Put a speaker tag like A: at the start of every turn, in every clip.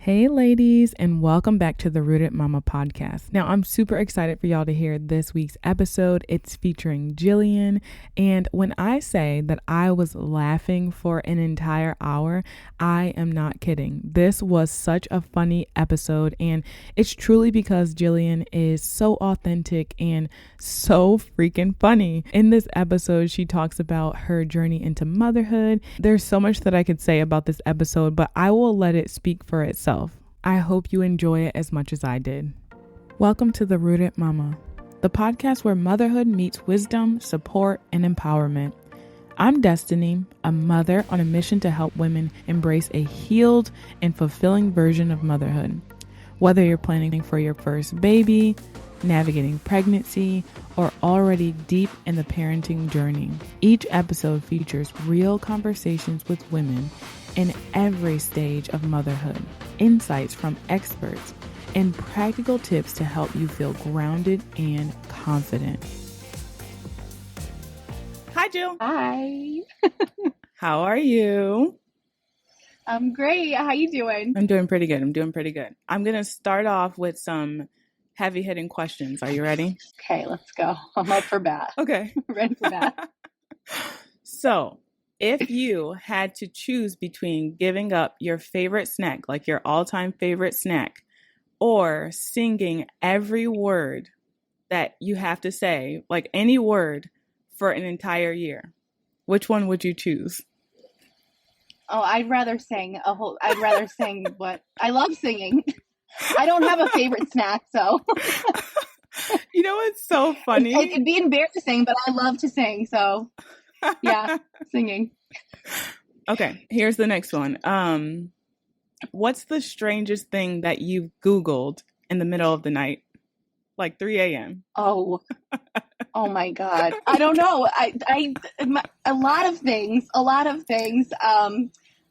A: Hey ladies, and welcome back to the Rooted Mama podcast. Now, I'm super excited for y'all to hear this week's episode. It's featuring Jillian. And when I say that I was laughing for an entire hour, I am not kidding. This was such a funny episode, and it's truly because Jillian is so authentic and so freaking funny. In this episode, she talks about her journey into motherhood. There's so much that I could say about this episode, but I will let it speak for itself. I hope you enjoy it as much as I did. Welcome to the Rooted Mama, the podcast where motherhood meets wisdom, support, and empowerment. I'm Destiny, a mother on a mission to help women embrace a healed and fulfilling version of motherhood. Whether you're planning for your first baby, navigating pregnancy, or already deep in the parenting journey, each episode features real conversations with women in every stage of motherhood, insights from experts, and practical tips to help you feel grounded and confident. Hi, Jill.
B: Hi.
A: How are you?
B: I'm great. How you doing?
A: I'm doing pretty good. I'm going to start off with some heavy-hitting questions. Are you ready?
B: Okay, let's go. I'm up for bat.
A: Okay.
B: Ready for bat.
A: So, if you had to choose between giving up your favorite snack, like your all-time favorite snack, or singing every word that you have to say, like any word, for an entire year, which one would you choose?
B: Oh, I'd rather sing what I love singing. I don't have a favorite snack, so
A: You know what's so funny?
B: it'd be embarrassing, but I love to sing, so yeah, singing.
A: Okay, here's the next one. What's the strangest thing that you've Googled in the middle of the night? Like 3 a.m.
B: Oh my God. I don't know. A lot of things.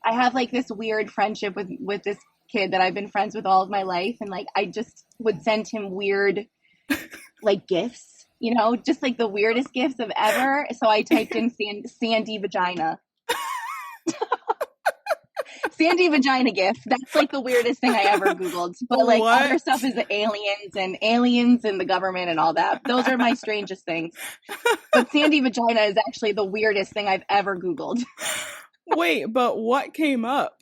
B: I have like this weird friendship with this kid that I've been friends with all of my life. And like, I just would send him weird, like gifts, just like the weirdest gifts of ever. So I typed in Sandy vagina. Sandy vagina gift. That's like the weirdest thing I ever Googled. But like other stuff is the aliens and the government and all that. Those are my strangest things. But Sandy vagina is actually the weirdest thing I've ever Googled.
A: Wait, but what came up?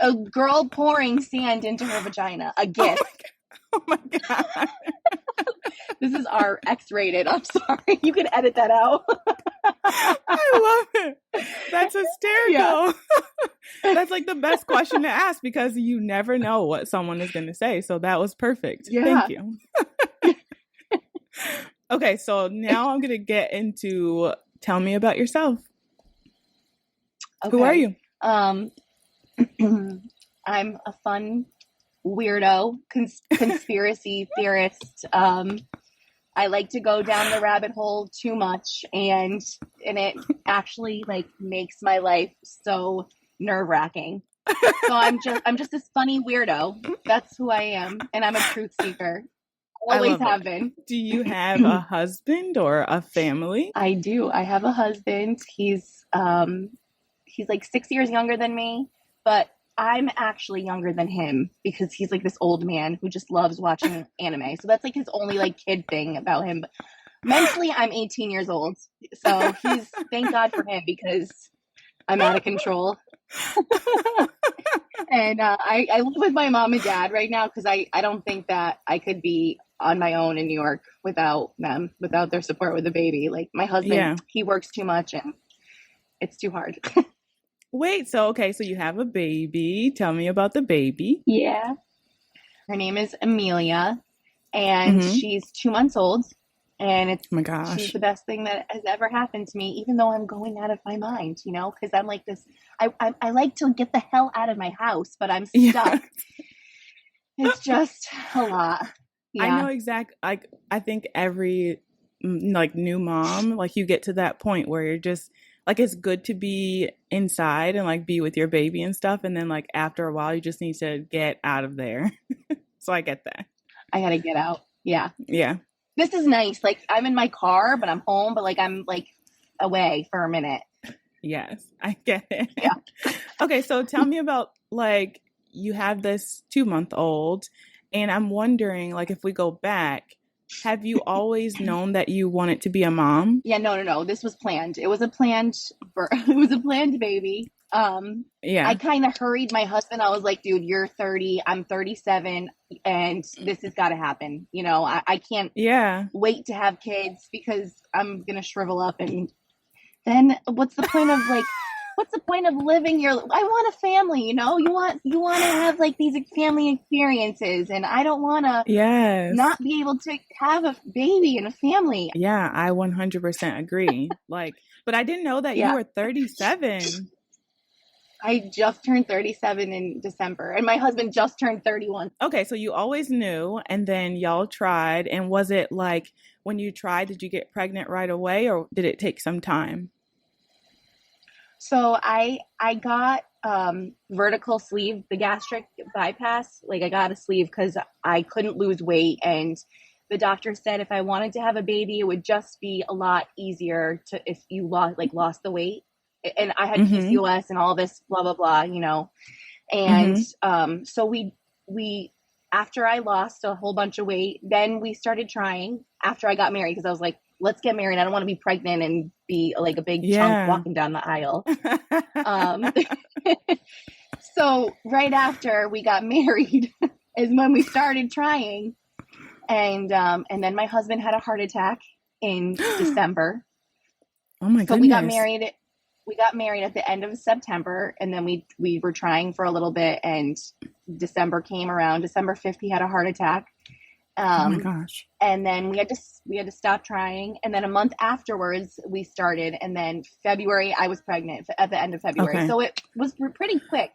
B: A girl pouring sand into her vagina. A gift.
A: Oh my God.
B: This is our X-rated. I'm sorry. You can edit that out.
A: I love it. That's hysterical. Yeah. That's like the best question to ask because you never know what someone is going to say. So that was perfect. Yeah. Thank you. Okay, so now I'm going to get into tell me about yourself. Okay. Who are you?
B: I'm a fun weirdo, conspiracy theorist. I like to go down the rabbit hole too much, and it actually like makes my life so nerve-wracking. So I'm just this funny weirdo. That's who I am, and I'm a truth seeker. Always have been.
A: Do you have a husband or a family?
B: I do. I have a husband. He's like 6 years younger than me, but I'm actually younger than him because he's like this old man who just loves watching anime. So that's like his only like kid thing about him. But mentally, I'm 18 years old. So thank God for him because I'm out of control. And I live with my mom and dad right now because I don't think that I could be on my own in New York without them, without their support with the baby. Like my husband, He works too much and it's too hard.
A: Wait, so you have a baby. Tell me about the baby.
B: Yeah. Her name is Amelia, and she's 2 months old, and it's, oh my gosh, she's the best thing that has ever happened to me, even though I'm going out of my mind, because I'm like this, I like to get the hell out of my house, but I'm stuck. Yeah. It's just a lot. Yeah.
A: I know exactly. Like, I think every like new mom, like you get to that point where you're just like, it's good to be inside and like be with your baby and stuff. And then like after a while, you just need to get out of there. So I get that.
B: I got to get out. Yeah.
A: Yeah.
B: This is nice. Like I'm in my car, but I'm home, but like I'm like away for a minute.
A: Yes, I get it.
B: Yeah.
A: Okay, so tell me about, like, you have this 2-month-old, and I'm wondering, like, if we go back, have you always known that you wanted to be a mom?
B: Yeah, no. This was planned. It was a planned it was a planned baby. I
A: Yeah.
B: kind of hurried my husband. I was like, dude, you're 30, I'm 37, and this has got to happen. You know, I can't
A: Yeah.
B: wait to have kids because I'm going to shrivel up. And then what's the point of living your, I want a family, you know, you want to have like these family experiences, and I don't want to
A: Yes.
B: not be able to have a baby and a family.
A: Yeah, I 100% agree. Like, but I didn't know that you
B: Yeah.
A: were 37.
B: I just turned 37 in December, and my husband just turned 31.
A: Okay, so you always knew, and then y'all tried. And was it like when you tried, did you get pregnant right away, or did it take some time?
B: So I got vertical sleeve, the gastric bypass. Like I got a sleeve because I couldn't lose weight, and the doctor said if I wanted to have a baby, it would just be a lot easier to if you lost the weight. And I had PCOS and all this blah blah blah, you know. And so we after I lost a whole bunch of weight, then we started trying after I got married, because I was like, let's get married. I don't want to be pregnant and be like a big chunk walking down the aisle. So right after we got married is when we started trying. And then my husband had a heart attack in December.
A: Oh my goodness.
B: So we got married at the end of September, and then we were trying for a little bit, and December came around. December 5th, he had a heart attack.
A: Oh my gosh.
B: And then we had to stop trying. And then a month afterwards we started. And then February, I was pregnant at the end of February. Okay. So it was pretty quick.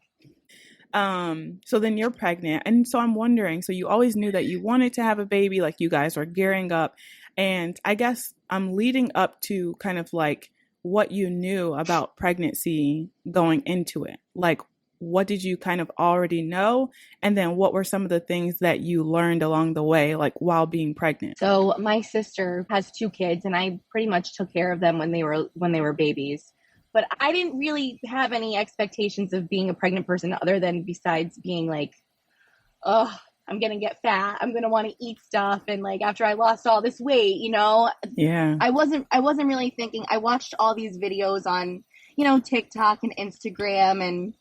A: So then you're pregnant. And so I'm wondering, so you always knew that you wanted to have a baby, like you guys were gearing up. And I guess I'm leading up to kind of like what you knew about pregnancy going into it. Like, what did you kind of already know? And then what were some of the things that you learned along the way, like while being pregnant?
B: So my sister has 2 kids, and I pretty much took care of them when they were babies. But I didn't really have any expectations of being a pregnant person other than besides being like, oh, I'm going to get fat. I'm going to want to eat stuff. And like, after I lost all this weight, you know,
A: yeah,
B: I wasn't really thinking. I watched all these videos on, you know, TikTok and Instagram, and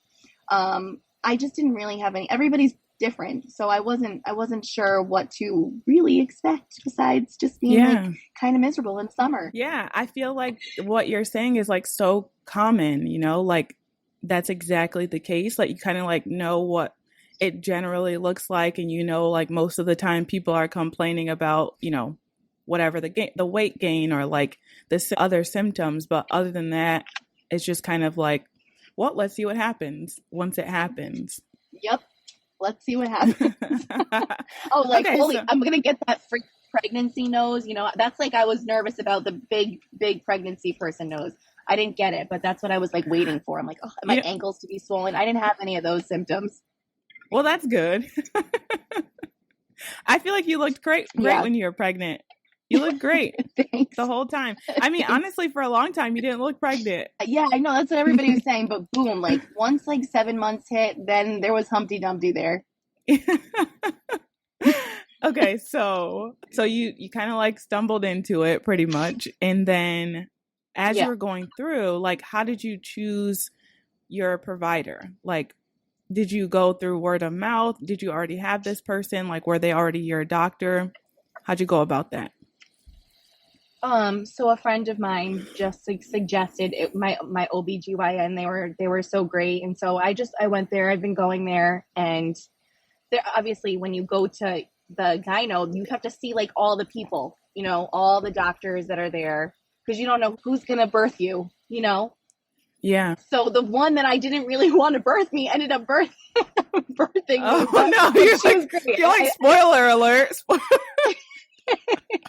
B: I just didn't really have any. Everybody's different, so I wasn't sure what to really expect besides just being like kind of miserable in summer.
A: Yeah, I feel like what you're saying is like so common, you know, like that's exactly the case. Like you kind of like know what it generally looks like, and you know, like most of the time people are complaining about, you know, whatever the weight gain or like the other symptoms, but other than that, it's just kind of like, well, let's see what happens once it happens.
B: Yep. Let's see what happens. Oh, like, okay, holy, so I'm going to get that freak pregnancy nose. You know, that's like, I was nervous about the big pregnancy person nose. I didn't get it, but that's what I was like waiting for. I'm like, oh, my ankles to be swollen. I didn't have any of those symptoms.
A: Well, that's good. I feel like you looked great when you were pregnant. You look great the whole time. I mean, honestly, for a long time, you didn't look pregnant.
B: Yeah, I know. That's what everybody was saying. But boom, like once like 7 months hit, then there was Humpty Dumpty there.
A: Okay, so you kind of like stumbled into it pretty much. And then as you were going through, like, how did you choose your provider? Like, did you go through word of mouth? Did you already have this person? Like, were they already your doctor? How'd you go about that?
B: So a friend of mine just like suggested it, my OBGYN, they were so great. And so I went there. I've been going there, and there, obviously when you go to the gyno, you have to see like all the people, you know, all the doctors that are there, because you don't know who's going to birth you, you know?
A: Yeah.
B: So the one that I didn't really want to birth me ended up birthing
A: oh,
B: me.
A: No, you're like spoiler alert.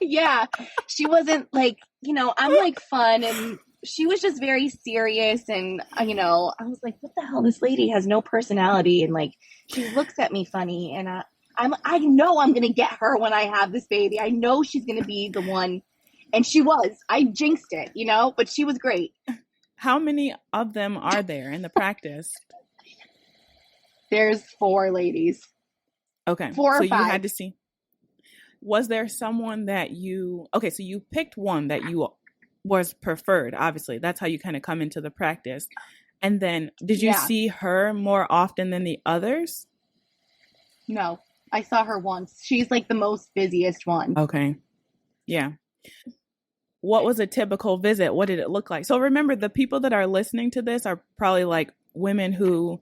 B: Yeah, she wasn't like, you know, I'm like fun, and she was just very serious, and you know, I was like, what the hell, this lady has no personality, and like she looks at me funny, and I know I'm gonna get her when I have this baby. I know she's gonna be the one, and she was. I jinxed it, you know, but she was great.
A: How many of them are there in the practice?
B: There's 4 ladies.
A: Okay.
B: 4
A: So
B: or
A: you
B: 5.
A: had to see. Was there someone that okay, so you picked one that you was preferred, obviously. That's how you kind of come into the practice. And then did you
B: Yeah.
A: see her more often than the others?
B: No, I saw her once. She's like the most busiest one.
A: Okay. Yeah. What was a typical visit? What did it look like? So remember, the people that are listening to this are probably like women who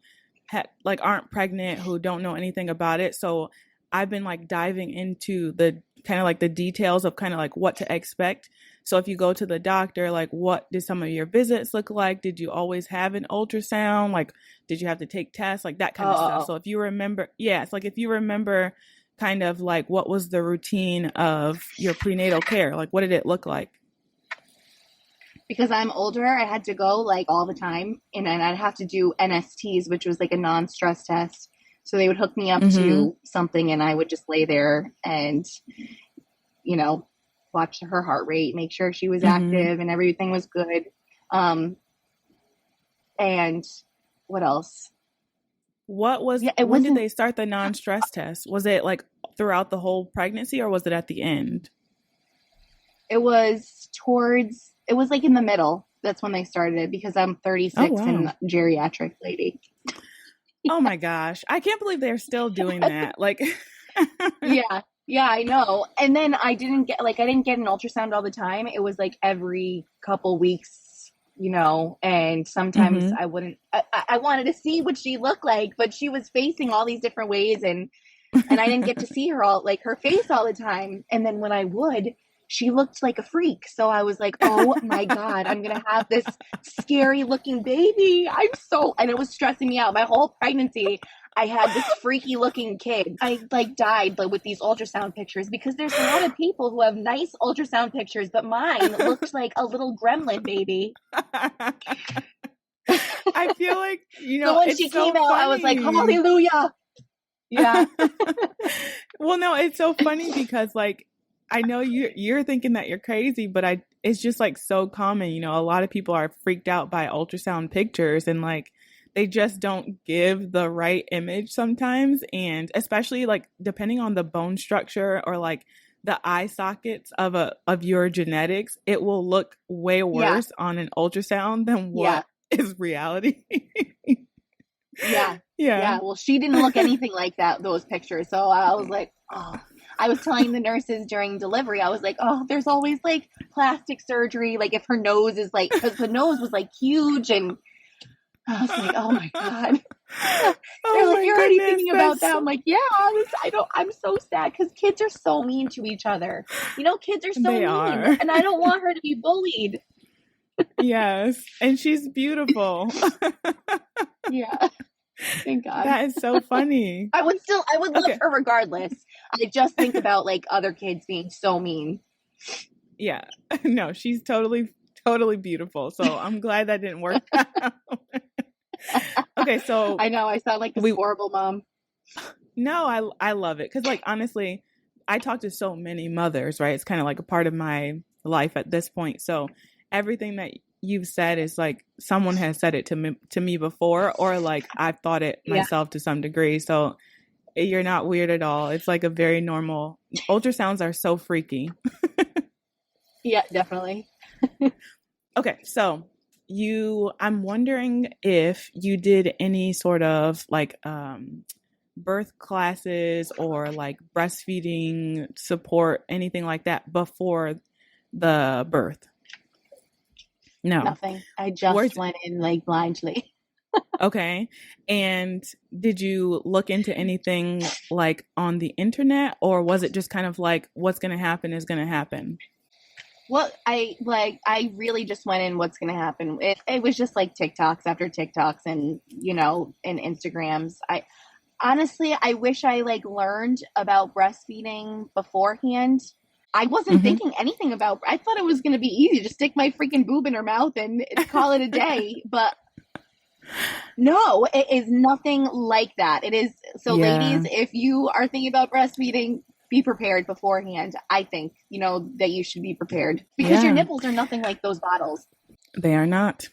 A: like aren't pregnant, who don't know anything about it. So I've been like diving into the kind of like the details of kind of like what to expect. So if you go to the doctor, like what did some of your visits look like? Did you always have an ultrasound? Like, did you have to take tests? Like that kind of stuff. So if you remember, yeah, it's like if you remember kind of like what was the routine of your prenatal care? Like what did it look like?
B: Because I'm older, I had to go like all the time, and then I'd have to do NSTs, which was like a non-stress test. So they would hook me up to something, and I would just lay there and, you know, watch her heart rate, make sure she was active and everything was good. And what else?
A: When did they start the non-stress test? Was it like throughout the whole pregnancy, or was it at the end?
B: It was like in the middle. That's when they started it, because I'm 36 and geriatric lady.
A: Oh my gosh. I can't believe they're still doing that. Like,
B: yeah, I know. And then I didn't get an ultrasound all the time. It was like every couple weeks, you know, and sometimes I wanted to see what she looked like, but she was facing all these different ways, and I didn't get to see her her face all the time. And then when I would, she looked like a freak. So I was like, oh my God, I'm going to have this scary looking baby. And it was stressing me out. My whole pregnancy, I had this freaky looking kid. I died with these ultrasound pictures, because there's a lot of people who have nice ultrasound pictures, but mine looked like a little gremlin baby.
A: I feel like,
B: so when she came out, I was like, hallelujah. Yeah.
A: Well, no, it's so funny because like, I know you're thinking that you're crazy, but it's just like so common. You know, a lot of people are freaked out by ultrasound pictures, and like they just don't give the right image sometimes. And especially like depending on the bone structure or like the eye sockets of your genetics, it will look way worse on an ultrasound than what is reality.
B: Yeah. Well, she didn't look anything like those pictures. So I was like, oh. I was telling the nurses during delivery, I was like, oh, there's always like plastic surgery. Like if her nose is like, because the nose was like huge, and I was like, oh my God. They're like, you're already thinking about that. I'm like, yeah, I'm so sad, because kids are so mean to each other. You know, kids are so mean, and I don't want her to be bullied.
A: Yes. And she's beautiful.
B: Yeah. Thank God.
A: That is so funny.
B: I would love her regardless. I just think about like other kids being so mean.
A: Yeah. No, she's totally beautiful. So I'm glad that didn't work out. Okay, so
B: I know I sound like a horrible mom.
A: No, I love it. Because like honestly, I talk to so many mothers, right? It's kind of like a part of my life at this point. So everything that you've said is like someone has said it to me before, or like I've thought it myself to some degree. So you're not weird at all. It's like a very normal. Ultrasounds are so freaky.
B: Yeah, definitely.
A: Okay, so I'm wondering if you did any sort of like birth classes or like breastfeeding support, anything like that before the birth. No.
B: Nothing. I just went in like blindly.
A: Okay. And did you look into anything like on the internet, or was it just kind of like what's going to happen is going to happen?
B: Well, I really just went in what's going to happen. It was just like TikToks after TikToks, and, you know, and Instagrams. Honestly, I wish I like learned about breastfeeding beforehand. I wasn't thinking anything about, I thought it was going to be easy to stick my freaking boob in her mouth and call it a day. But no, it is nothing like that. It is. So ladies, if you are thinking about breastfeeding, be prepared beforehand. I think, you know, that you should be prepared, because your nipples are nothing like those bottles.
A: They are not.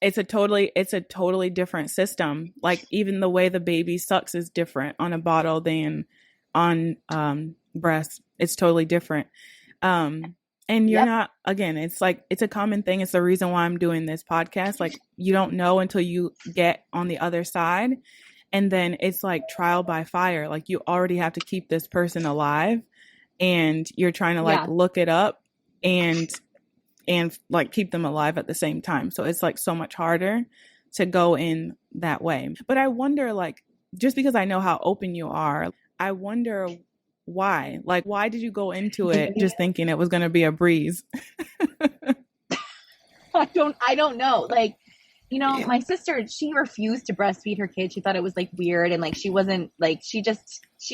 A: it's a totally different system. Like even the way the baby sucks is different on a bottle than on breast. It's totally different. And you're
B: Yep.
A: not, again, it's like, it's a common thing. It's the reason why I'm doing this podcast. Like you don't know until you get on the other side. And then it's like trial by fire. Like you already have to keep this person alive and you're trying to like
B: Yeah.
A: look it up and like keep them alive at the same time. So it's like so much harder to go in that way. But I wonder, like, just because I know how open you are, I wonder why. Like, why did you go into it just thinking it was going to be a breeze?
B: I don't know. Like, you know, my sister, she refused to breastfeed her kid. She thought it was like weird and like she wasn't like she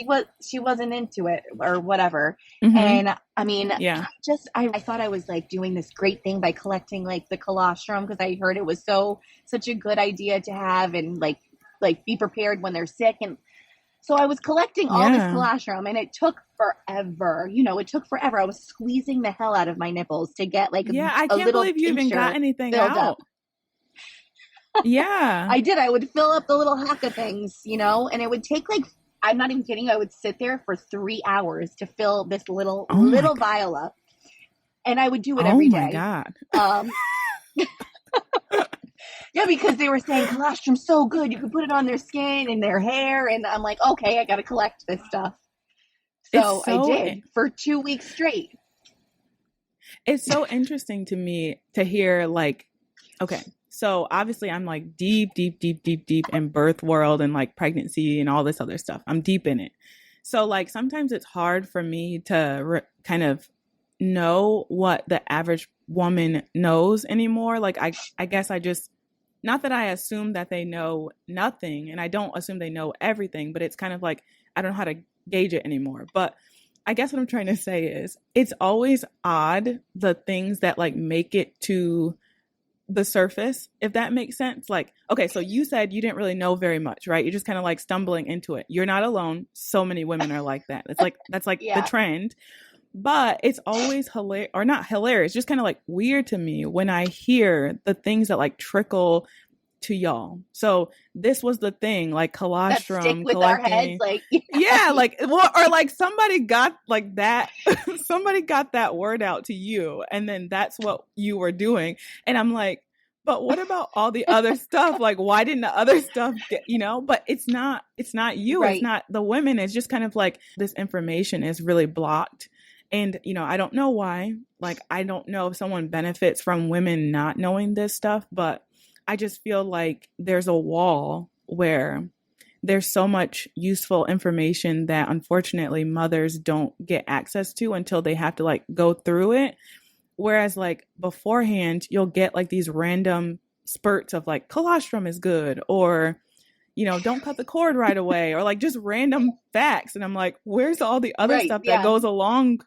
B: wasn't into it or whatever.
A: Mm-hmm.
B: And I mean,
A: Yeah.
B: I thought I was like doing this great thing by collecting like the colostrum because I heard it was such a good idea to have and like be prepared when they're sick. And so I was collecting all this colostrum and it took forever. You know, it took forever. I was squeezing the hell out of my nipples to get like
A: I can't believe you even got anything out.
B: Up.
A: Yeah.
B: I did. I would fill up the little hack of things, you know, and it would take like, I'm not even kidding. I would sit there for 3 hours to fill this little vial up. And I would do it every day.
A: Oh my God.
B: Yeah, because they were saying colostrum's so good. You could put it on their skin and their hair. And I'm like, okay, I got to collect this stuff. So I did for 2 weeks straight.
A: It's so interesting to me to hear like, okay, so obviously I'm like deep in birth world and like pregnancy and all this other stuff. I'm deep in it. So like sometimes it's hard for me to kind of know what the average woman knows anymore. Like I guess I just, not that I assume that they know nothing and I don't assume they know everything, but it's kind of like, I don't know how to gauge it anymore. But I guess what I'm trying to say is it's always odd, the things that like make it to the surface, if that makes sense. Like, okay, so you said you didn't really know very much, right? You're just kind of like stumbling into it. You're not alone. So many women are like that. It's like, that's like the trend. But it's always hilarious, or not hilarious, just kind of like weird to me when I hear the things that like trickle to y'all. So this was the thing, like colostrum,
B: that stick with
A: collecting.
B: Our heads, like
A: yeah, like well, or like somebody got like that, somebody got that word out to you, and then that's what you were doing. And I'm like, but what about all the other stuff? Like, why didn't the other stuff get, you know? But it's not you, right. It's not the women. It's just kind of like this information is really blocked. And, you know, I don't know why. Like, I don't know if someone benefits from women not knowing this stuff, but I just feel like there's a wall where there's so much useful information that unfortunately mothers don't get access to until they have to like go through it. Whereas like beforehand, you'll get like these random spurts of like colostrum is good, or, you know, don't cut the cord right away, or like just random facts. And I'm like, where's all the other stuff that goes along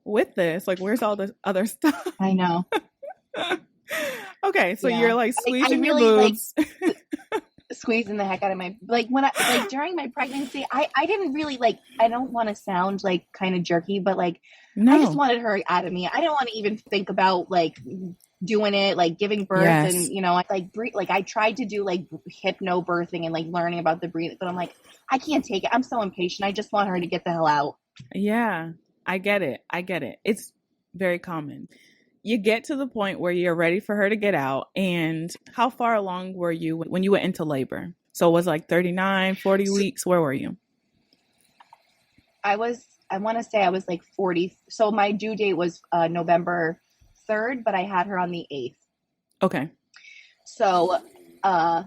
A: with this? Like, where's all the other stuff?
B: I know.
A: Okay, so you're like squeezing your boobs.
B: Like, squeezing the heck out of my, like when I, like during my pregnancy, I didn't really like, I don't want to sound like kind of jerky, but like, I just wanted her out of me. I don't want to even think about like doing it, like giving birth and, you know, like I tried to do like hypnobirthing and like learning about the breathing, but I'm like, I can't take it. I'm so impatient. I just want her to get the hell out.
A: Yeah, I get it. It's very common. You get to the point where you're ready for her to get out. And how far along were you when you went into labor? So it was like 39, 40 weeks. Where were you?
B: I want to say I was like 40. So my due date was November 3rd, but I had her on the 8th.
A: Okay.
B: So I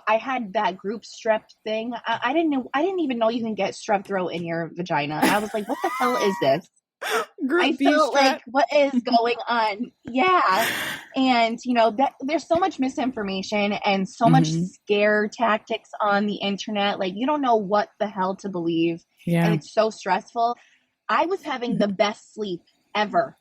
B: had that group strep thing. I didn't even know you can get strep throat in your vagina. And I was like, what the hell is this? I felt like, what is going on? Yeah. And, you know, that there's so much misinformation and so much scare tactics on the internet. Like, you don't know what the hell to believe. Yeah. And it's so stressful. I was having the best sleep ever.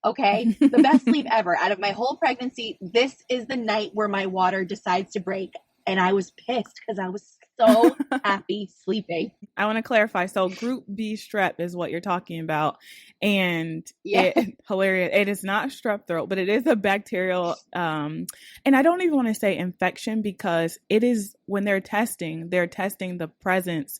B: Okay. The best sleep ever out of my whole pregnancy. This is the night where my water decides to break. And I was pissed because I was so happy sleeping.
A: I want to clarify. So group B strep is what you're talking about. And
B: Yeah.
A: hilarious. It is not strep throat, but it is a bacterial, and I don't even want to say infection because it is when they're testing the presence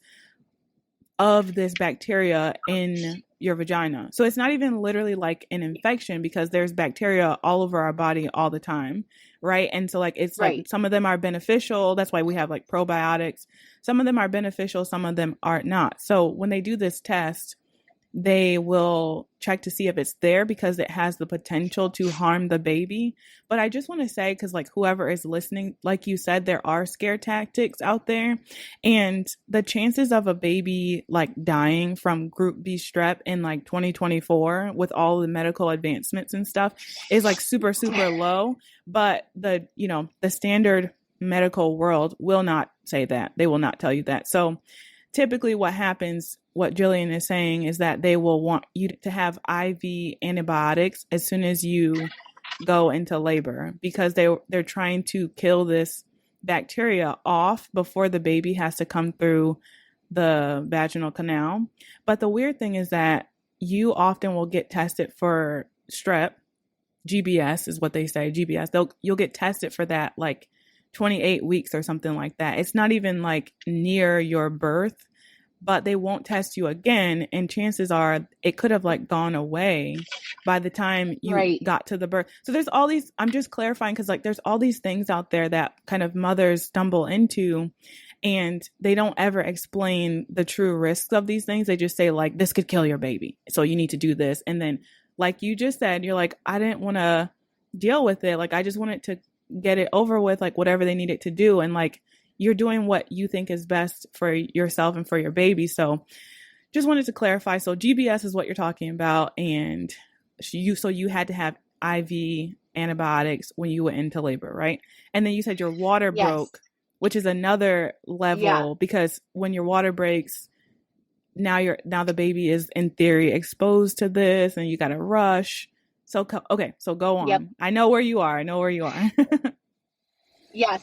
A: of this bacteria in your vagina. So it's not even literally like an infection because there's bacteria all over our body all the time, right? And so like it's
B: Right.
A: like some of them are beneficial. That's why we have like probiotics. Some of them are beneficial, some of them are not. So when they do this test, they will check to see if it's there because it has the potential to harm the baby. But I just want to say, because like whoever is listening, like you said, there are scare tactics out there. And the chances of a baby like dying from group B strep in like 2024 with all the medical advancements and stuff is like super, super low. But the standard medical world will not say that. They will not tell you that. So typically what happens, what Jillian is saying, is that they will want you to have IV antibiotics as soon as you go into labor because they're trying to kill this bacteria off before the baby has to come through the vaginal canal. But the weird thing is that you often will get tested for strep. GBS is what they say. GBS. You'll get tested for that like 28 weeks or something like that. It's not even like near your birth, but they won't test you again. And chances are it could have like gone away by the time you got to the birth. So there's all these, I'm just clarifying because like there's all these things out there that kind of mothers stumble into and they don't ever explain the true risks of these things. They just say like, this could kill your baby, so you need to do this. And then like you just said, you're like, I didn't want to deal with it. Like I just wanted to get it over with, like whatever they needed to do. And like, you're doing what you think is best for yourself and for your baby. So just wanted to clarify. So GBS is what you're talking about. And you had to have IV antibiotics when you went into labor, right? And then you said your water broke, which is another level because when your water breaks, now the baby is in theory exposed to this and you got to rush. So, okay, so go on. Yep. I know where you are.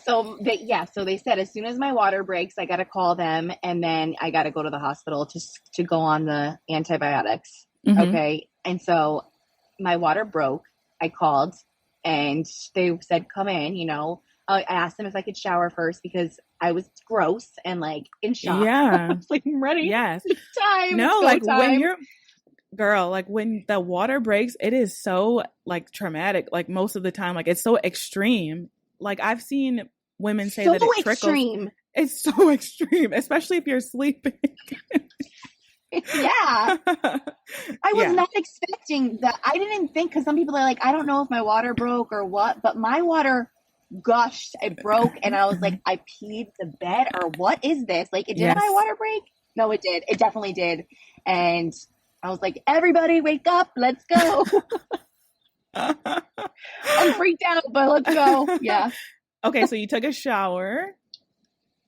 B: So they said as soon as my water breaks, I got to call them and then I got to go to the hospital to go on the antibiotics. Mm-hmm. Okay. And so my water broke. I called and they said, come in, I asked them if I could shower first because I was gross and like in shock.
A: Yeah.
B: I was like, I'm ready.
A: Yes.
B: It's time.
A: No, like when you're girl, like when the water breaks, it is so like traumatic. Like most of the time, like it's so extreme. Like I've seen women say that it trickles. Extreme. It's so extreme, especially if you're sleeping.
B: Yeah. I was not expecting that. I didn't think, because some people are like, I don't know if my water broke or what, but my water gushed. It broke and I was like, I peed the bed or what is this? Like, did my water break? No, it did. It definitely did. And I was like, everybody wake up. Let's go. I'm freaked out, but let's go. Yeah.
A: Okay, so you took a shower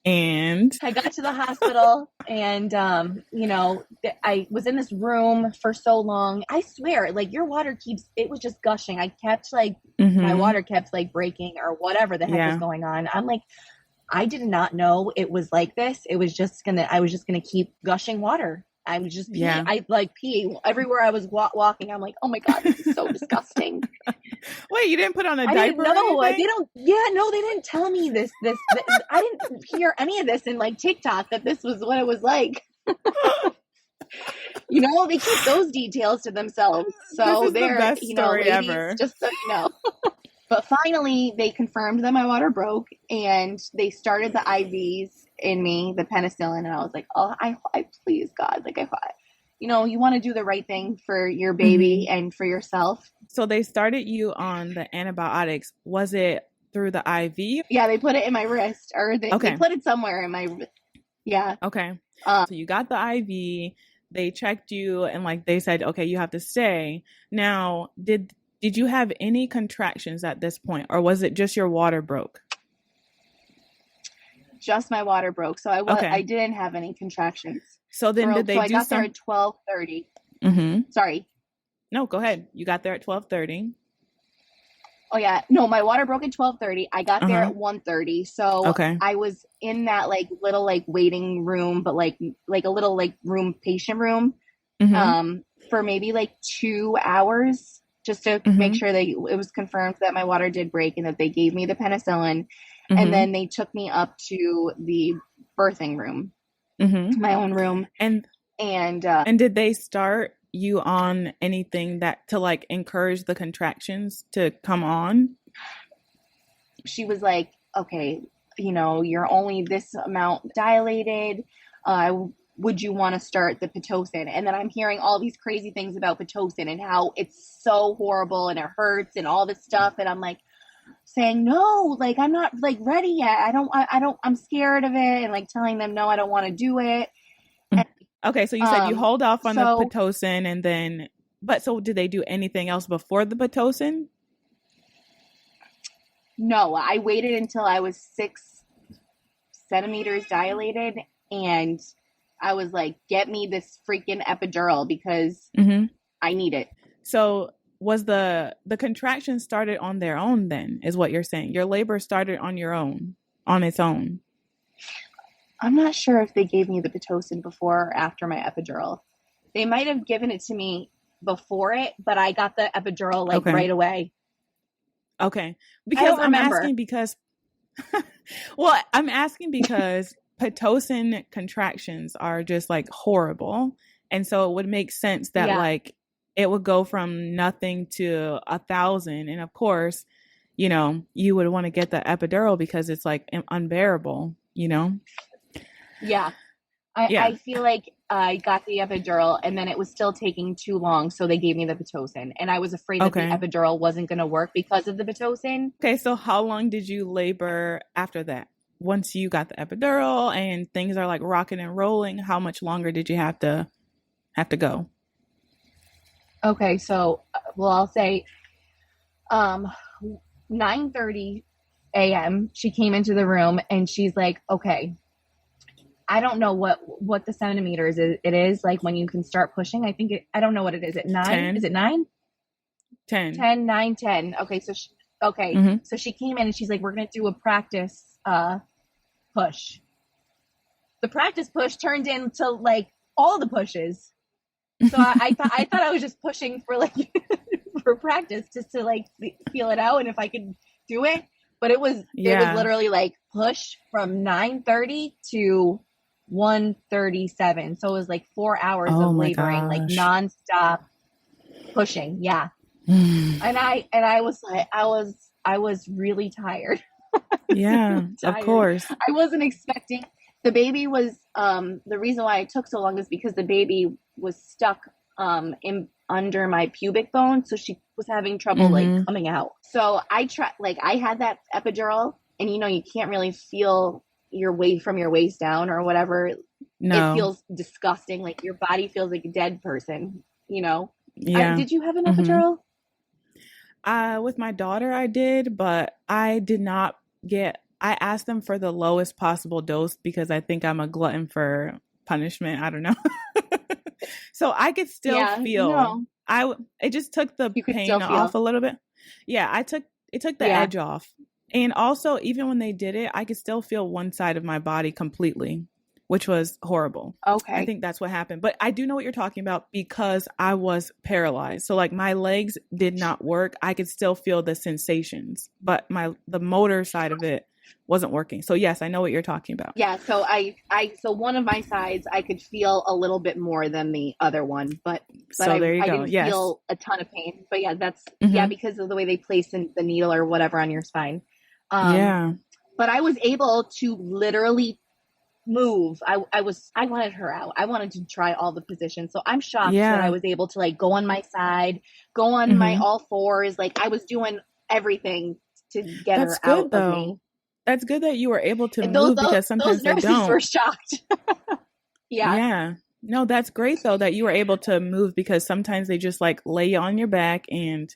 A: and
B: I got to the hospital and, I was in this room for so long. I swear, like your water it was just gushing. I kept like, my water kept like breaking or whatever the heck was going on. I'm like, I did not know it was like this. I was just going to keep gushing water. I was just pee. I like pee everywhere I was walking. I'm like, oh my God, this is so disgusting.
A: Wait, you didn't put on a diaper?
B: No, they don't. Yeah, no, they didn't tell me this. I didn't hear any of this in like TikTok that this was what it was like. They keep those details to themselves. So they're,
A: the best story
B: ladies,
A: ever.
B: just so you know. But finally, they confirmed that my water broke, and they started the IVs in me, the penicillin, and I was like, oh, I please God, like you want to do the right thing for your baby and for yourself.
A: So they started you on the antibiotics. Was it through the IV?
B: Yeah, they put it in my wrist, or they put it somewhere in my. Yeah.
A: Okay. So you got the IV. They checked you, and like they said, okay, you have to stay. Now, did you have any contractions at this point, or was it just your water broke?
B: Just my water broke, so I didn't have any contractions.
A: So then did they
B: I got there at 12:30. Sorry.
A: No, go ahead. You got there at 12:30.
B: Oh yeah, no, my water broke at 12:30. I got there
A: Uh-huh.
B: at 1:30. So
A: Okay.
B: I was in that like little like waiting room, but like a little like room patient room
A: Mm-hmm.
B: for maybe like 2 hours just to make
A: Mm-hmm.
B: sure that it was confirmed that my water did break and that they gave me the penicillin. And
A: Mm-hmm.
B: then they took me up to the birthing room,
A: Mm-hmm.
B: my own room.
A: And
B: And
A: and did they start you on anything that to like encourage the contractions to come on?
B: she was like, okay, you're only this amount dilated. Uh, would you want to start the Pitocin? And then I'm hearing all these crazy things about Pitocin and how it's so horrible and it hurts and all this stuff. And I'm like saying, no, like, I'm not like ready yet. I'm scared of it. And like telling them, no, I don't want to do it. And,
A: Okay, so you said you hold off on the
B: so
A: Pitocin and then, but so did they do anything else before the Pitocin?
B: no, I waited until I was 6 centimeters dilated, and I was like, get me this freaking epidural because
A: Mm-hmm.
B: I need it.
A: So was the contraction started on their own then, is what you're saying? Your labor started on your own, on its own.
B: I'm not sure if they gave me the Pitocin before or after my epidural. They might have given it to me before it, but I got the epidural like
A: Okay.
B: right away.
A: Okay.
B: I
A: Because
B: don't
A: I'm
B: remember.
A: asking because well, I'm asking because Pitocin contractions are just like horrible. And so it would make sense that
B: Yeah.
A: like it would go from nothing to 1,000. And of course, you would want to get the epidural because it's like unbearable,
B: Yeah.
A: Yeah.
B: I feel like I got the epidural and then it was still taking too long, so they gave me the Pitocin. And I was afraid that the
A: Okay.
B: epidural wasn't going to work because of the Pitocin.
A: Okay. So how long did you labor after that? Once you got the epidural and things are like rocking and rolling, how much longer did you have to go?
B: Okay, so well, I'll say 9:30 a.m. she came into the room and she's like, "Okay, I don't know what the centimeters it is like when you can start pushing. I don't know what it is. At 9? Is
A: 10,
B: it 9?
A: 10.
B: 10, 9, 10. Okay,
A: Mm-hmm.
B: so she came in and she's like, "We're going to do a practice push." The practice push turned into like all the pushes. So I thought I was just pushing for like for practice just to like feel it out and if I could do it. But it was literally like push from 9:30 to 1:37. So it was like 4 hours
A: Oh
B: of
A: my
B: laboring, like
A: gosh.
B: nonstop pushing. Yeah. And I was like, I was really tired.
A: Yeah,
B: Really
A: of
B: tired.
A: course.
B: I wasn't expecting the baby was the reason why it took so long is because the baby was stuck in under my pubic bone, so she was having trouble like
A: Mm-hmm.
B: coming out. So I tried, like, I had that epidural, and you can't really feel your weight from your waist down or whatever. It
A: No.
B: feels disgusting, like your body feels like a dead person.
A: Yeah.
B: Did you have an
A: Mm-hmm.
B: epidural?
A: With my daughter, I did, but I did not get. I asked them for the lowest possible dose because I think I'm a glutton for punishment. I don't know. So I could still
B: Yeah,
A: feel.
B: no,
A: It just took the
B: you could still
A: pain off
B: feel.
A: a little bit. Yeah, it took the
B: Yeah.
A: edge off. And also, even when they did it, I could still feel one side of my body completely, which was horrible. I
B: Okay.
A: think that's what happened. But I do know what you're talking about because I was paralyzed. So like my legs did not work. I could still feel the sensations, but the motor side of it wasn't working. So yes, I know what you're talking about.
B: Yeah, so one of my sides I could feel a little bit more than the other one, but
A: So there you
B: I
A: go.
B: didn't
A: Yes.
B: feel a ton of pain. But yeah,
A: Mm-hmm.
B: because of the way they place in the needle or whatever on your spine.
A: Yeah.
B: But I was able to literally move. I wanted her out. I wanted to try all the positions. So I'm shocked that I
A: Yeah.
B: was able to like go on my side, go on my
A: Mm-hmm.
B: all fours. Like I was doing everything to get
A: That's
B: her out
A: good
B: of
A: though.
B: me.
A: That's good that you were able to
B: And those
A: move because
B: those
A: sometimes they
B: nurses
A: don't.
B: were shocked. Yeah.
A: Yeah. No, that's great though that you were able to move because sometimes they just like lay you on your back and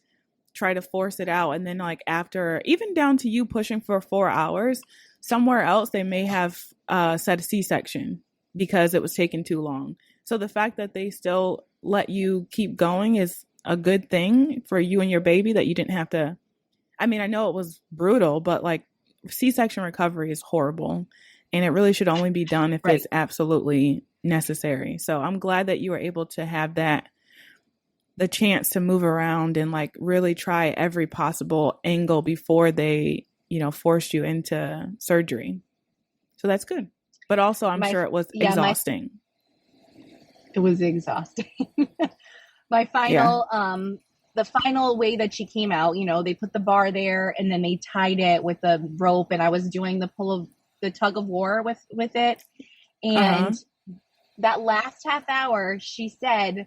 A: try to force it out. And then like after, even down to you pushing for 4 hours, somewhere else they may have said a C-section because it was taking too long. So the fact that they still let you keep going is a good thing for you and your baby that you didn't have to I mean, I know it was brutal, but like C-section recovery is horrible, and it really should only be done if
B: Right.
A: it's absolutely necessary. So I'm glad that you were able to have the chance to move around and like really try every possible angle before they, forced you into surgery. So that's good. But also, I'm sure it was exhausting.
B: It was exhausting. My final, the final way that she came out, they put the bar there and then they tied it with a rope, and I was doing the tug of war with it. And that last half hour, she said,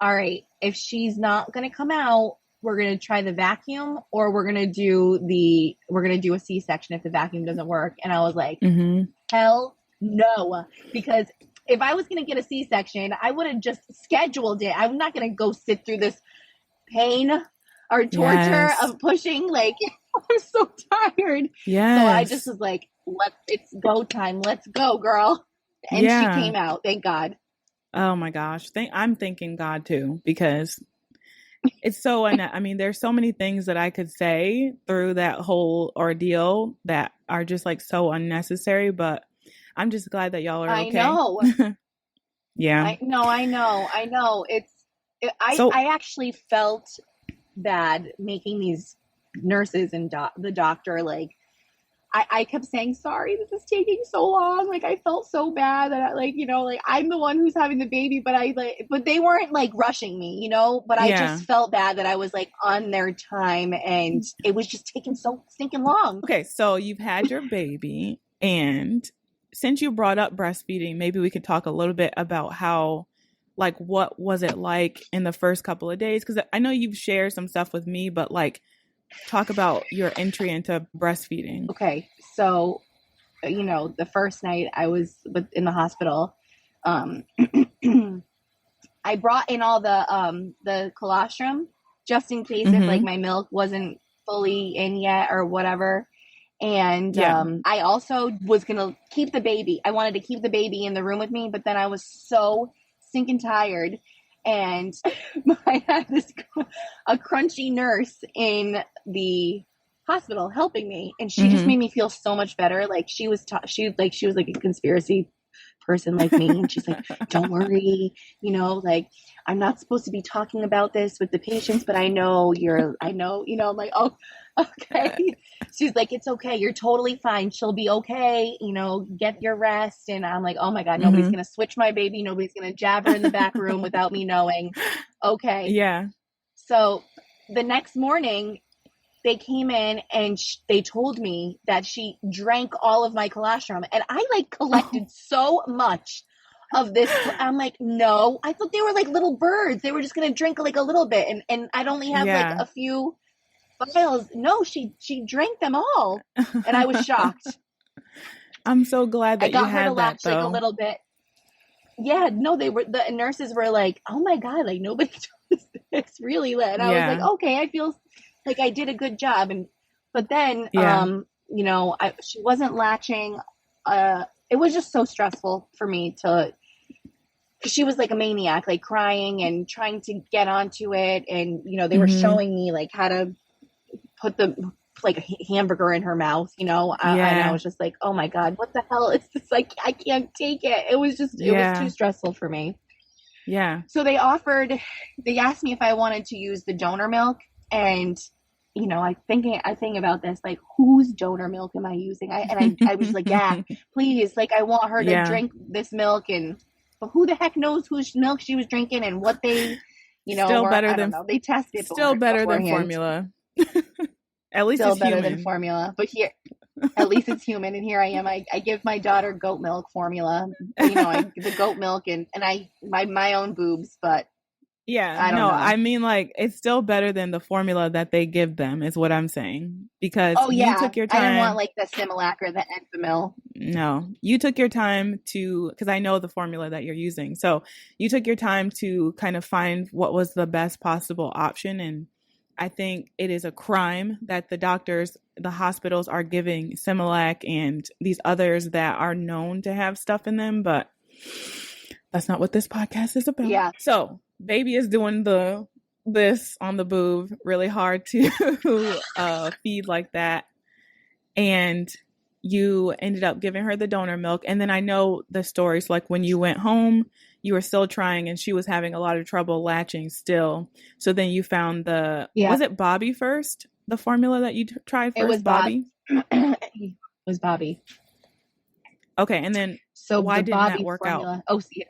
B: all right, if she's not going to come out, we're going to try the vacuum, or we're going to do a C-section if the vacuum doesn't work. And I was like, hell no, because if I was going to get a C-section, I would have just scheduled it. I'm not going to go sit through this pain or torture of pushing. Like, I'm so tired.
A: Yes.
B: So I just was like, it's go time. Let's go, girl. And she came out. Thank God.
A: Oh my gosh. I'm thanking God too, because it's so, I mean, there's so many things that I could say through that whole ordeal that are just like so unnecessary, but I'm just glad that y'all are okay.
B: I know.
A: Yeah.
B: I know. I actually felt bad making these nurses and the doctor, like, I kept saying, sorry, this is taking so long. Like, I felt so bad that I'm the one who's having the baby, but they weren't like rushing me, but I just felt bad that I was like on their time and it was just taking so stinking long.
A: Okay. So you've had your baby, and since you brought up breastfeeding, maybe we could talk a little bit about what was it like in the first couple of days? Because I know you've shared some stuff with me, but like, talk about your entry into breastfeeding.
B: Okay. So, the first night I was in the hospital, I brought in all the colostrum just in case if like my milk wasn't fully in yet or whatever. And I also was going to keep the baby. I wanted to keep the baby in the room with me, but then I was so stinking tired. And I had a crunchy nurse in the hospital helping me, and she just made me feel so much better. Like she was like a conspiracy person like me, and she's like, "Don't worry, like I'm not supposed to be talking about this with the patients, but I know, I'm like, oh, okay. She's like, it's okay. You're totally fine. She'll be okay. Get your rest. And I'm like, oh my God, nobody's going to switch my baby. Nobody's going to jab her in the back room without me knowing. Okay.
A: Yeah.
B: So the next morning they came in and they told me that she drank all of my colostrum, and I like collected so much of this. I'm like, no, I thought they were like little birds. They were just going to drink like a little bit. And I'd only have like a few vials. No, she drank them all, and I was shocked.
A: I'm so glad that
B: I got
A: you had
B: her to latch
A: that,
B: like a little bit. Yeah, no, the nurses were like, oh my God, like nobody does this really. And I was like, okay, I feel like I did a good job. But then, she wasn't latching. It was just so stressful for me because she was like a maniac, like crying and trying to get onto it. And, they were showing me like how to put a hamburger in her mouth, and I was just like, oh my God, what the hell is this? Like, I can't take it. It was too stressful for me.
A: Yeah. So
B: they asked me if I wanted to use the donor milk, and I think about this, like, whose donor milk am I using? I was like, yeah, please. Like, I want her to drink this milk, but who the heck knows whose milk she was drinking and what they, they tested.
A: Still better than formula. At least
B: still
A: it's
B: better
A: human.
B: Than formula. But here, at least it's human. And here I am. I give my daughter goat milk formula, the goat milk and my own boobs, but
A: yeah,
B: I don't know.
A: I mean, like, it's still better than the formula that they give them is what I'm saying, because you took your time.
B: I didn't want like the Similac or the Enfamil.
A: No, you took your time because I know the formula that you're using. So you took your time to kind of find what was the best possible option. And I think it is a crime that the hospitals are giving Similac and these others that are known to have stuff in them, but that's not what this podcast is about.
B: Yeah.
A: So baby is doing the this on the boob really hard to feed like that. And you ended up giving her the donor milk. And then I know the stories, like when you went home, you were still trying and she was having a lot of trouble latching still. So then you found was it Bobby first? The formula that you tried first?
B: It was
A: Bobby?
B: It was Bobby.
A: Okay. And then so why didn't that work out?
B: Oh, see,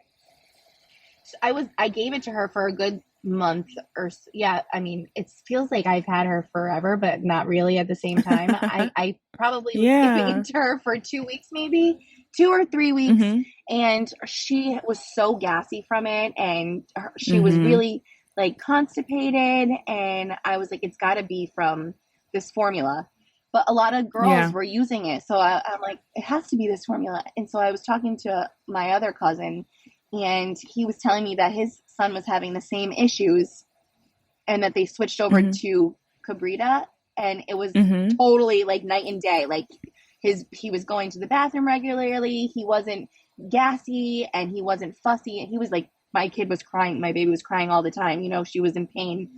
B: I gave it to her for a good month or I mean, it feels like I've had her forever, but not really at the same time. I probably was giving it to her for 2 weeks, maybe 2 or 3 weeks. And she was so gassy from it. And she was really like constipated. And I was like, it's gotta be from this formula. But a lot of girls were using it. So I'm like, it has to be this formula. And so I was talking to my other cousin, and he was telling me that his son was having the same issues and that they switched over to Cabrita, and it was totally like night and day. Like he was going to the bathroom regularly. He wasn't gassy and he wasn't fussy. And he was like, my baby was crying all the time. You know, she was in pain.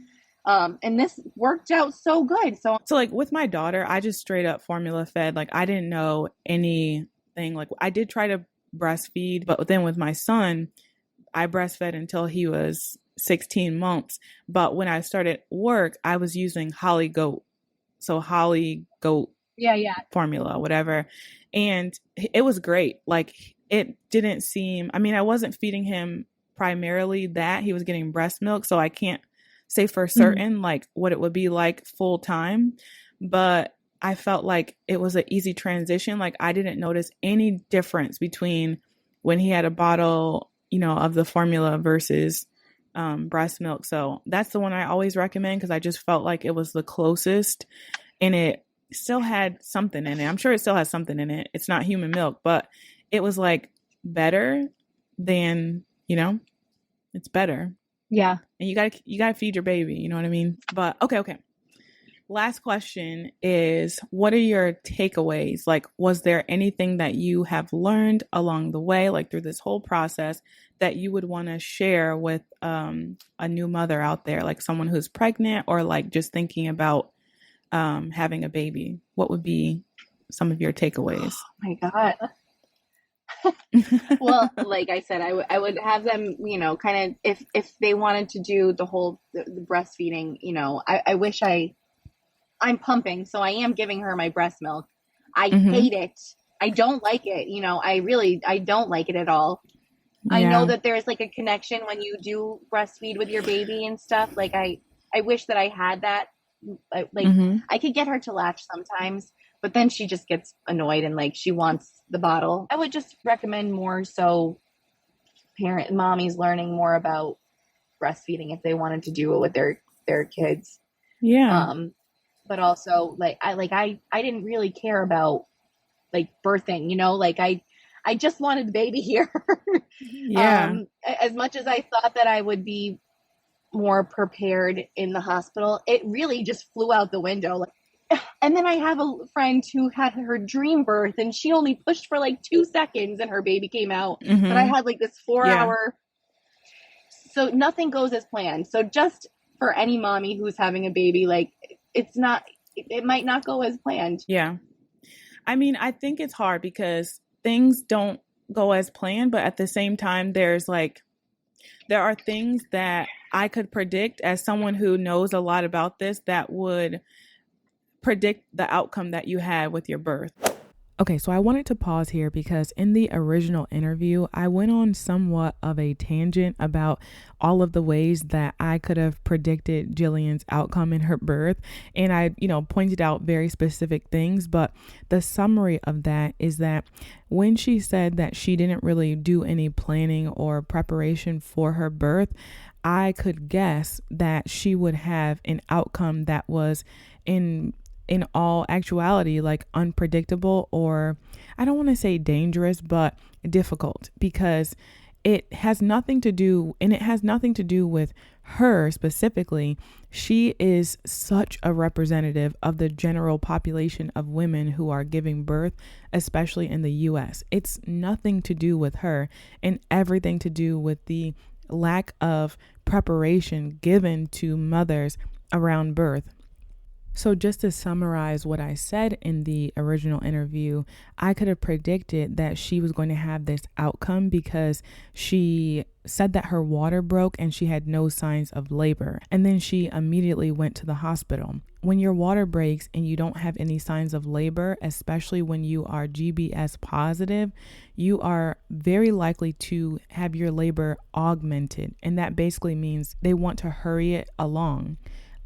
B: And this worked out so good. So
A: like with my daughter, I just straight up formula fed. Like I didn't know anything. Like I did try to breastfeed, but then with my son, I breastfed until he was 16 months. But when I started work, I was using Holly Goat. So Holly Goat formula, whatever. And it was great. Like it didn't seem, I mean, I wasn't feeding him primarily that. He was getting breast milk. So I can't say for certain like what it would be like full time. But I felt like it was an easy transition. Like I didn't notice any difference between when he had a bottle, you know, of the formula versus breast milk. So that's the one I always recommend because I just felt like it was the closest, and it still had something in it. I'm sure it still has something in it. It's not human milk, but it was like better than, you know, it's better.
B: Yeah.
A: And you gotta feed your baby. You know what I mean? But okay. Last question is, what are your takeaways? Like, was there anything that you have learned along the way, like through this whole process, that you would want to share with a new mother out there, like someone who's pregnant or like just thinking about having a baby? What would be some of your takeaways?
B: Oh my God. Well, like I said, I would have them, you know, kind of if they wanted to do the whole the breastfeeding, you know, I wish I'm pumping, so I am giving her my breast milk. I hate it. I don't like it. You know, I don't like it at all. Yeah. I know that there's like a connection when you do breastfeed with your baby and stuff. Like I wish that I had that. Like I could get her to latch sometimes, but then she just gets annoyed and like she wants the bottle. I would just recommend more so mommies learning more about breastfeeding if they wanted to do it with their kids.
A: Yeah.
B: But also I didn't really care about like birthing, you know, like I just wanted the baby here.
A: Yeah.
B: As much as I thought that I would be more prepared in the hospital, it really just flew out the window. And then I have a friend who had her dream birth and she only pushed for like 2 seconds and her baby came out. But I had like this 4-hour. So nothing goes as planned. So just for any mommy who's having a baby, like it might not go as planned.
A: Yeah. I mean, I think it's hard because things don't go as planned, but at the same time, there are things that I could predict as someone who knows a lot about this that would predict the outcome that you had with your birth. Okay, so I wanted to pause here because in the original interview, I went on somewhat of a tangent about all of the ways that I could have predicted Jillian's outcome in her birth. And I, pointed out very specific things, but the summary of that is that when she said that she didn't really do any planning or preparation for her birth, I could guess that she would have an outcome that was in all actuality, like unpredictable, or I don't want to say dangerous, but difficult, because it has nothing to do with her specifically. She is such a representative of the general population of women who are giving birth, especially in the US. It's nothing to do with her and everything to do with the lack of preparation given to mothers around birth. So just to summarize what I said in the original interview, I could have predicted that she was going to have this outcome because she said that her water broke and she had no signs of labor. And then she immediately went to the hospital. When your water breaks and you don't have any signs of labor, especially when you are GBS positive, you are very likely to have your labor augmented. And that basically means they want to hurry it along.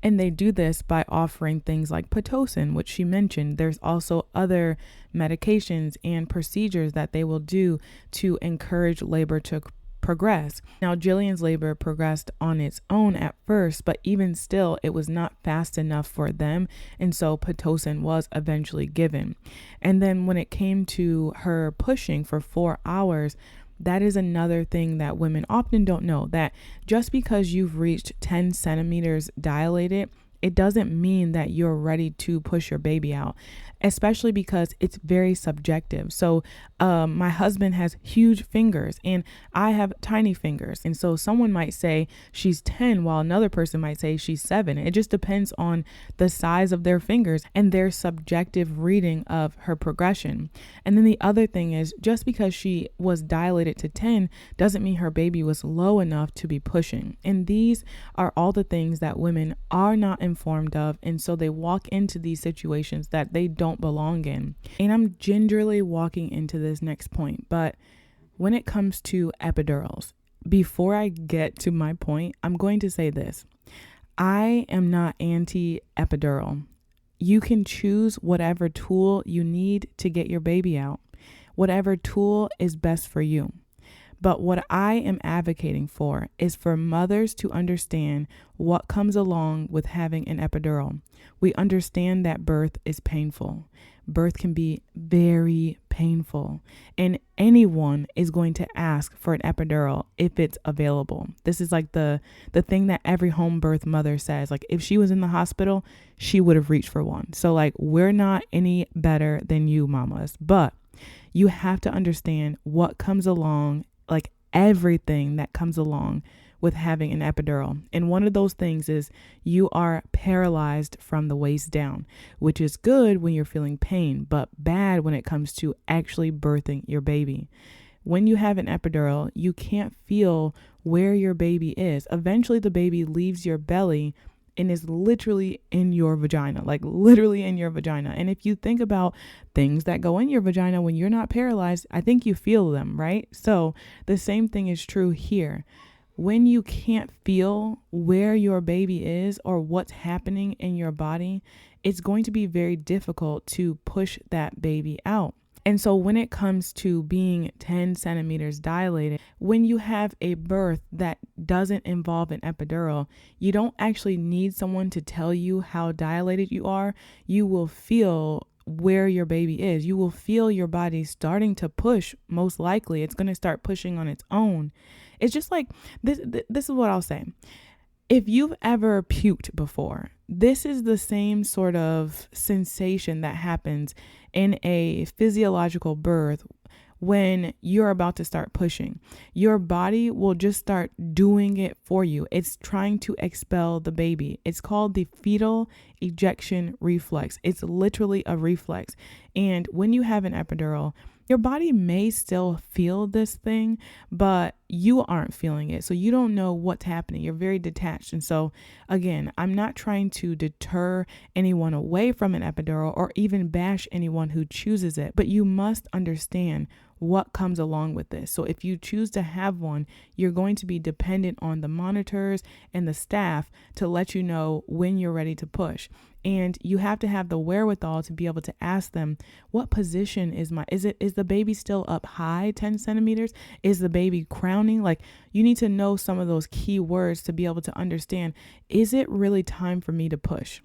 A: And they do this by offering things like Pitocin, which she mentioned. There's also other medications and procedures that they will do to encourage labor to progress. Now, Jillian's labor progressed on its own at first, but even still, it was not fast enough for them. And so Pitocin was eventually given. And then when it came to her pushing for 4 hours, that is another thing that women often don't know, that just because you've reached 10 centimeters dilated, it doesn't mean that you're ready to push your baby out, especially because it's very subjective. So my husband has huge fingers and I have tiny fingers. And so someone might say she's 10 while another person might say she's 7. It just depends on the size of their fingers and their subjective reading of her progression. And then the other thing is, just because she was dilated to 10 doesn't mean her baby was low enough to be pushing. And these are all the things that women are not informed of. And so they walk into these situations that they don't belong in. And I'm gingerly walking into this next point, but when it comes to epidurals, before I get to my point, I'm going to say this. I am not anti-epidural. You can choose whatever tool you need to get your baby out, whatever tool is best for you. But what I am advocating for is for mothers to understand what comes along with having an epidural. We understand that birth is painful. Birth can be very painful, and anyone is going to ask for an epidural if it's available. This is like the thing that every home birth mother says. Like, if she was in the hospital, she would have reached for one. So like, we're not any better than you mamas, but you have to understand what comes along, like everything that comes along with having an epidural. And one of those things is you are paralyzed from the waist down, which is good when you're feeling pain, but bad when it comes to actually birthing your baby. When you have an epidural, you can't feel where your baby is. Eventually the baby leaves your belly and is literally in your vagina, like literally in your vagina. And if you think about things that go in your vagina when you're not paralyzed, I think you feel them, right? So the same thing is true here. When you can't feel where your baby is or what's happening in your body, it's going to be very difficult to push that baby out. And so when it comes to being 10 centimeters dilated, when you have a birth that doesn't involve an epidural, you don't actually need someone to tell you how dilated you are. You will feel where your baby is. You will feel your body starting to push. Most likely it's going to start pushing on its own. It's just like this is what I'll say. If you've ever puked before, this is the same sort of sensation that happens in a physiological birth when you're about to start pushing. Your body will just start doing it for you. It's trying to expel the baby. It's called the fetal ejection reflex. It's literally a reflex. And when you have an epidural, your body may still feel this thing, but you aren't feeling it. So you don't know what's happening. You're very detached. And so again, I'm not trying to deter anyone away from an epidural or even bash anyone who chooses it, but you must understand what comes along with this. So if you choose to have one, you're going to be dependent on the monitors and the staff to let you know when you're ready to push. And you have to have the wherewithal to be able to ask them, what position is the baby still up high 10 centimeters? Is the baby crowning? Like, you need to know some of those key words to be able to understand, is it really time for me to push?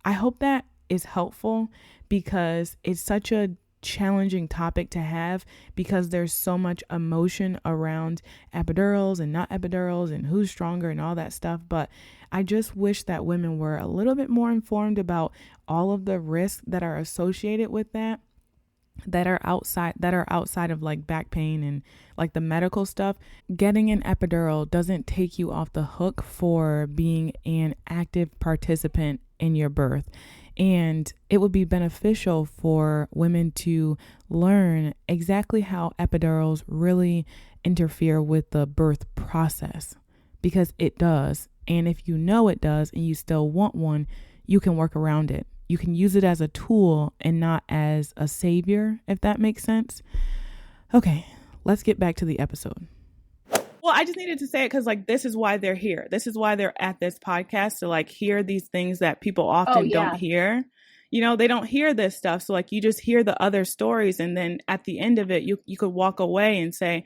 A: I hope that is helpful because it's such a challenging topic to have because there's so much emotion around epidurals and not epidurals and who's stronger and all that stuff. But I just wish that women were a little bit more informed about all of the risks that are associated with that. that are outside of like back pain and like the medical stuff, getting an epidural doesn't take you off the hook for being an active participant in your birth. And it would be beneficial for women to learn exactly how epidurals really interfere with the birth process, because it does. And if you know it does and you still want one, you can work around it. You can use it as a tool and not as a savior, if that makes sense. Okay, let's get back to the episode. Well, I just needed to say it because like this is why they're here. This is why they're at this podcast, to like hear these things that people often don't hear. You know, they don't hear this stuff. So like you just hear the other stories, and then at the end of it, you could walk away and say,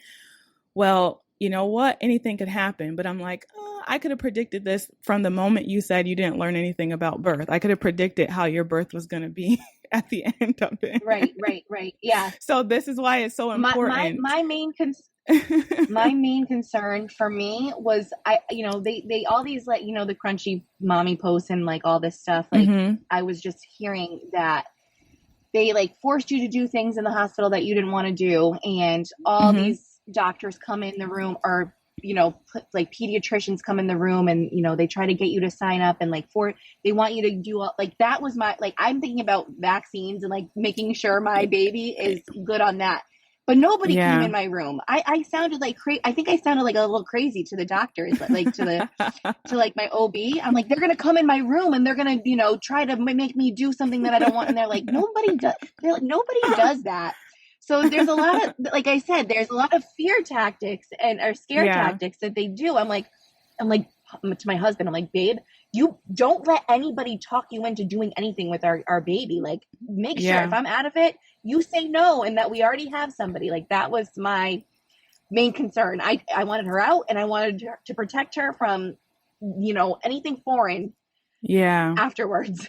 A: well, you know what? Anything could happen. But I'm like, I could have predicted this from the moment you said you didn't learn anything about birth. I could have predicted how your birth was going to be at the end of it.
B: Right. Yeah.
A: So this is why it's so important.
B: My main concern for me was they all these like, the crunchy mommy posts and like all this stuff. Like I was just hearing that they like forced you to do things in the hospital that you didn't want to do. And all these doctors come in the room, or like pediatricians come in the room, and they try to get you to sign up, and like they want you to do like, that was my, like, I'm thinking about vaccines and like making sure my baby is good on that. But nobody came in my room. I sounded like I think I sounded like a little crazy to the doctors, like to like my OB. I'm like, they're gonna come in my room and they're gonna try to make me do something that I don't want. And they're like, nobody does. They're like, nobody does that. So there's a lot of, like I said, there's a lot of fear tactics or scare tactics that they do. I'm like to my husband, I'm like, babe, you don't let anybody talk you into doing anything with our baby. Like, make sure if I'm out of it, you say no, and that we already have somebody. Like, that was my main concern. I wanted her out, and I wanted to protect her from, anything foreign.
A: Yeah.
B: Afterwards.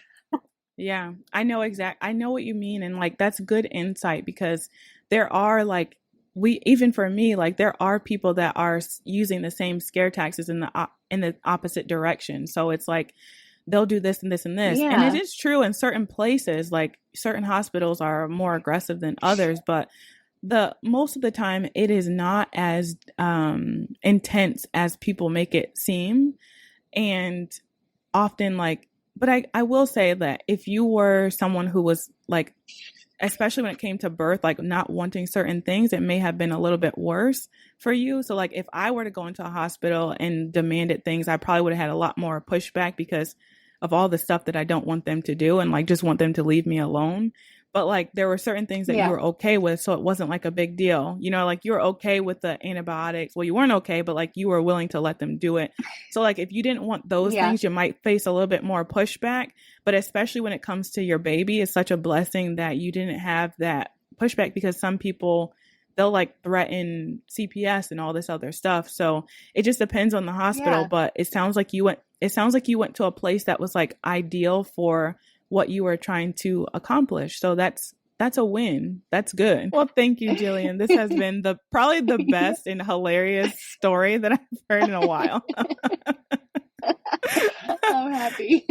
A: Yeah, I know what you mean. And like, that's good insight, because there are like, even for me, like there are people that are using the same scare tactics in the opposite direction. So it's like, they'll do this and this and this. And it is true in certain places, like certain hospitals are more aggressive than others, but most of the time it is not as intense as people make it seem. And often like, but I will say that if you were someone who was like, especially when it came to birth, like not wanting certain things, it may have been a little bit worse for you. So like if I were to go into a hospital and demanded things, I probably would have had a lot more pushback because of all the stuff that I don't want them to do, and like just want them to leave me alone. But like there were certain things that you were okay with, so it wasn't like a big deal. Like you were okay with the antibiotics. Well, you weren't okay, but like you were willing to let them do it. So like if you didn't want those things, you might face a little bit more pushback. But especially when it comes to your baby, it's such a blessing that you didn't have that pushback, because some people, they'll like threaten CPS and all this other stuff. So it just depends on the hospital. But it sounds like you went to a place that was like ideal for what you were trying to accomplish. So that's a win. That's good. Well, thank you, Jillian. This has been probably the best and hilarious story that I've heard in a while.
B: I'm happy.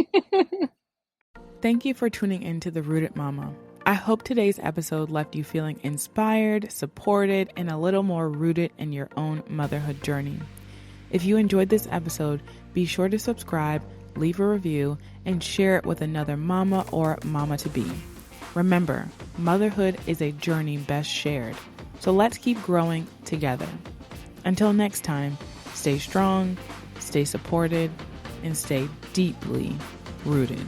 A: Thank you for tuning into The Rooted Mama. I hope today's episode left you feeling inspired, supported, and a little more rooted in your own motherhood journey. If you enjoyed this episode, be sure to subscribe, leave a review, and share it with another mama or mama-to-be. Remember, motherhood is a journey best shared, so let's keep growing together. Until next time, stay strong, stay supported, and stay deeply rooted.